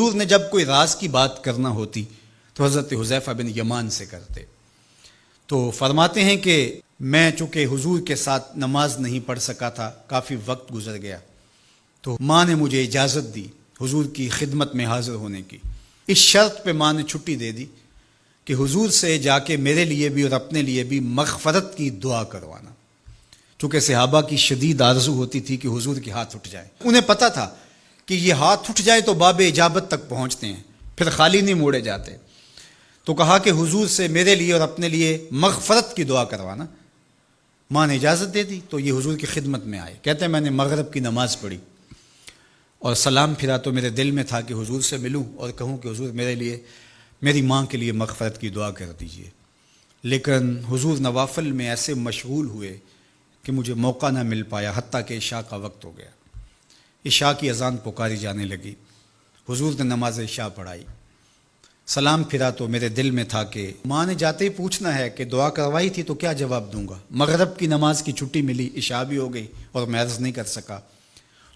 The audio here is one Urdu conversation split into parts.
حضور نے جب کوئی راز کی بات کرنا ہوتی تو حضرت حذیفہ بن یمان سے کرتے. تو فرماتے ہیں کہ میں چونکہ حضور کے ساتھ نماز نہیں پڑھ سکا تھا، کافی وقت گزر گیا، تو ماں نے مجھے اجازت دی حضور کی خدمت میں حاضر ہونے کی. اس شرط پہ ماں نے چھٹی دے دی کہ حضور سے جا کے میرے لیے بھی اور اپنے لیے بھی مغفرت کی دعا کروانا. چونکہ صحابہ کی شدید آرزو ہوتی تھی کہ حضور کے ہاتھ اٹھ جائے. انہیں پتہ تھا کہ یہ ہاتھ اٹھ جائے تو باب اجابت تک پہنچتے ہیں، پھر خالی نہیں موڑے جاتے. تو کہا کہ حضور سے میرے لیے اور اپنے لیے مغفرت کی دعا کروانا. ماں نے اجازت دے دی تو یہ حضور کی خدمت میں آئے. کہتے ہیں میں نے مغرب کی نماز پڑھی اور سلام پھرا تو میرے دل میں تھا کہ حضور سے ملوں اور کہوں کہ حضور میرے لیے، میری ماں کے لیے مغفرت کی دعا کر دیجئے. لیکن حضور نوافل میں ایسے مشغول ہوئے کہ مجھے موقع نہ مل پایا، حتیٰ کہ عشاء کا وقت ہو گیا. عشاء کی اذان پکاری جانے لگی. حضور نے نماز عشاء پڑھائی، سلام پھرا تو میرے دل میں تھا کہ ماں نے جاتے ہی پوچھنا ہے کہ دعا کروائی تھی تو کیا جواب دوں گا. مغرب کی نماز کی چھٹی ملی، عشاء بھی ہو گئی اور میں عرض نہیں کر سکا.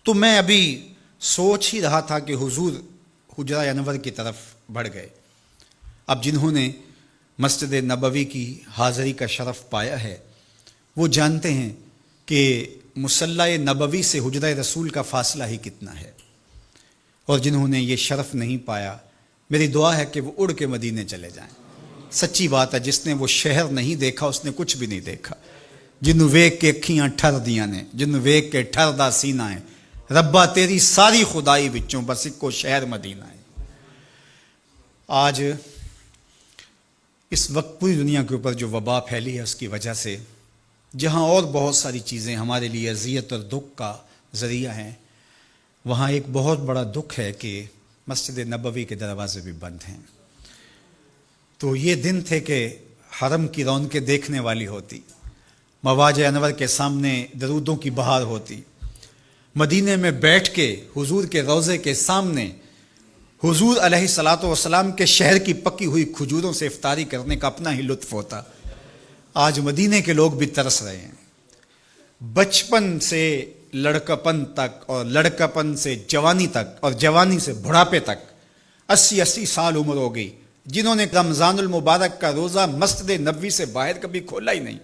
تو میں ابھی سوچ ہی رہا تھا کہ حضور حجرہ انور کی طرف بڑھ گئے. اب جنہوں نے مسجد نبوی کی حاضری کا شرف پایا ہے وہ جانتے ہیں کہ مصلی نبوی سے حجرہ رسول کا فاصلہ ہی کتنا ہے. اور جنہوں نے یہ شرف نہیں پایا، میری دعا ہے کہ وہ اڑ کے مدینے چلے جائیں. سچی بات ہے، جس نے وہ شہر نہیں دیکھا اس نے کچھ بھی نہیں دیکھا. جنوں ویک کے اکھیاں ٹھر دیاں نے، جنوں ویک کے ٹھر دا سینہ ہے، ربا تیری ساری خدائی وچوں بس ایک کو شہر مدینہ ہے. آج اس وقت پوری دنیا کے اوپر جو وبا پھیلی ہے اس کی وجہ سے جہاں اور بہت ساری چیزیں ہمارے لیے اذیت اور دکھ کا ذریعہ ہیں، وہاں ایک بہت بڑا دکھ ہے کہ مسجد نبوی کے دروازے بھی بند ہیں. تو یہ دن تھے کہ حرم کی رونقیں دیکھنے والی ہوتی، مواج انور کے سامنے درودوں کی بہار ہوتی، مدینے میں بیٹھ کے حضور کے روضے کے سامنے حضور علیہ الصلاۃ والسلام کے شہر کی پکی ہوئی کھجوروں سے افطاری کرنے کا اپنا ہی لطف ہوتا. آج مدینے کے لوگ بھی ترس رہے ہیں. بچپن سے لڑکپن تک اور لڑکپن سے جوانی تک اور جوانی سے بڑھاپے تک 80 سال عمر ہو گئی، جنہوں نے رمضان المبارک کا روزہ مسجد نبوی سے باہر کبھی کھولا ہی نہیں،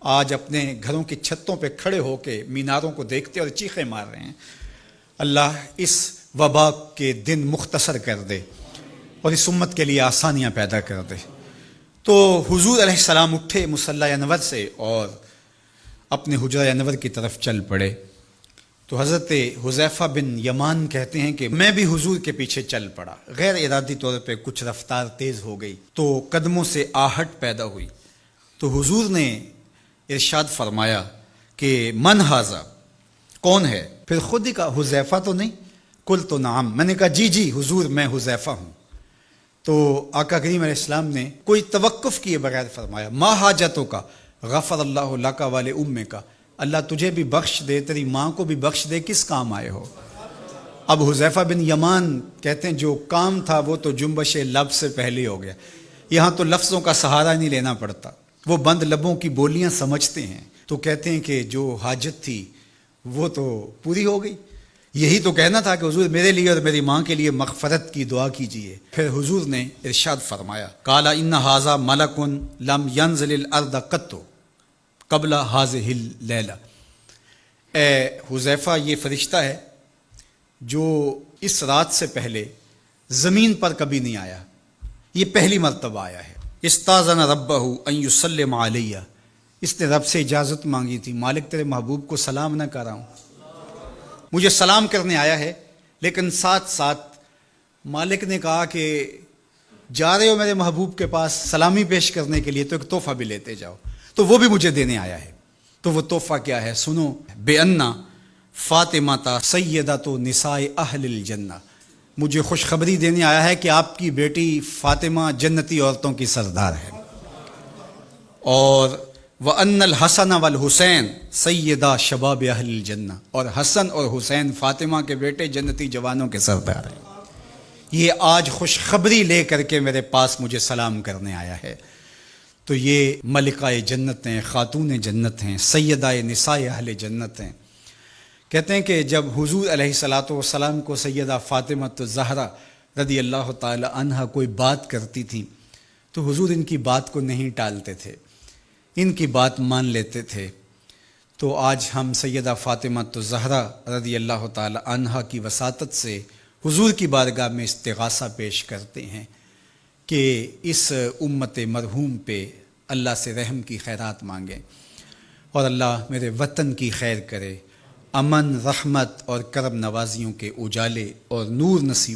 آج اپنے گھروں کی چھتوں پہ کھڑے ہو کے میناروں کو دیکھتے اور چیخیں مار رہے ہیں. اللہ اس وبا کے دن مختصر کر دے اور اس امت کے لیے آسانیاں پیدا کر دے. تو حضور علیہ السلام اٹھے مصلی انور سے اور اپنے حجرہ انور کی طرف چل پڑے. تو حضرت حذیفہ بن یمان کہتے ہیں کہ میں بھی حضور کے پیچھے چل پڑا. غیر ارادی طور پہ کچھ رفتار تیز ہو گئی تو قدموں سے آہٹ پیدا ہوئی. تو حضور نے ارشاد فرمایا کہ من ھذا، کون ہے؟ پھر خود ہی کہا حذیفہ تو نہیں؟ قلت نعم، میں نے کہا جی جی حضور میں حذیفہ ہوں. تو آقا کریم علیہ السلام نے کوئی توقف کیے بغیر فرمایا ما حاجتوں کا غفر اللہ لک وال امک، اللہ تجھے بھی بخش دے، تیری ماں کو بھی بخش دے، کس کام آئے ہو؟ اب حذیفہ بن یمان کہتے ہیں جو کام تھا وہ تو جنبش لب سے پہلے ہو گیا. یہاں تو لفظوں کا سہارا نہیں لینا پڑتا، وہ بند لبوں کی بولیاں سمجھتے ہیں. تو کہتے ہیں کہ جو حاجت تھی وہ تو پوری ہو گئی. یہی تو کہنا تھا کہ حضور میرے لیے اور میری ماں کے لیے مغفرت کی دعا کیجیے. پھر حضور نے ارشاد فرمایا قال ان ھذا ملک لم ينزل الارض قط قبل هذه الليلہ، اے حذیفہ یہ فرشتہ ہے جو اس رات سے پہلے زمین پر کبھی نہیں آیا، یہ پہلی مرتبہ آیا ہے. استاذن ربہ ان یسلم علیہ، اس نے رب سے اجازت مانگی تھی، مالک تیرے محبوب کو سلام نہ کر رہا ہوں، مجھے سلام کرنے آیا ہے. لیکن ساتھ ساتھ مالک نے کہا کہ جا رہے ہو میرے محبوب کے پاس سلامی پیش کرنے کے لیے تو ایک تحفہ بھی لیتے جاؤ، تو وہ بھی مجھے دینے آیا ہے. تو وہ تحفہ کیا ہے سنو، بے انا فاطمہ تا سیدۃ نساء اہل الجنہ، مجھے خوشخبری دینے آیا ہے کہ آپ کی بیٹی فاطمہ جنتی عورتوں کی سردار ہے. اور وَأَنَّ الْحَسَنَ وَالْحُسَيْنَ سَيِّدَا شَبَابِ أَهْلِ الْجَنَّةِ، اور حسن اور حسین فاطمہ کے بیٹے جنتی جوانوں کے سردار ہیں. یہ آج خوشخبری لے کر کے میرے پاس مجھے سلام کرنے آیا ہے. تو یہ ملکہ جنت ہیں، خاتون جنت ہیں، سیدہ نساء اہل جنت ہیں. کہتے ہیں کہ جب حضور علیہ الصلاۃ والسلام کو سیدہ فاطمہ الزہرا رضی اللہ تعالی عنہا کوئی بات کرتی تھیں تو حضور ان کی بات کو نہیں ٹالتے تھے، ان کی بات مان لیتے تھے۔ تو آج ہم سیدہ فاطمہ الزہرا رضی اللہ تعالی عنہا کی وساطت سے حضور کی بارگاہ میں استغاثہ پیش کرتے ہیں کہ اس امت مرحوم پہ اللہ سے رحم کی خیرات مانگیں اور اللہ میرے وطن کی خیر کرے، امن، رحمت اور کرم نوازیوں کے اجالے اور نور نصیب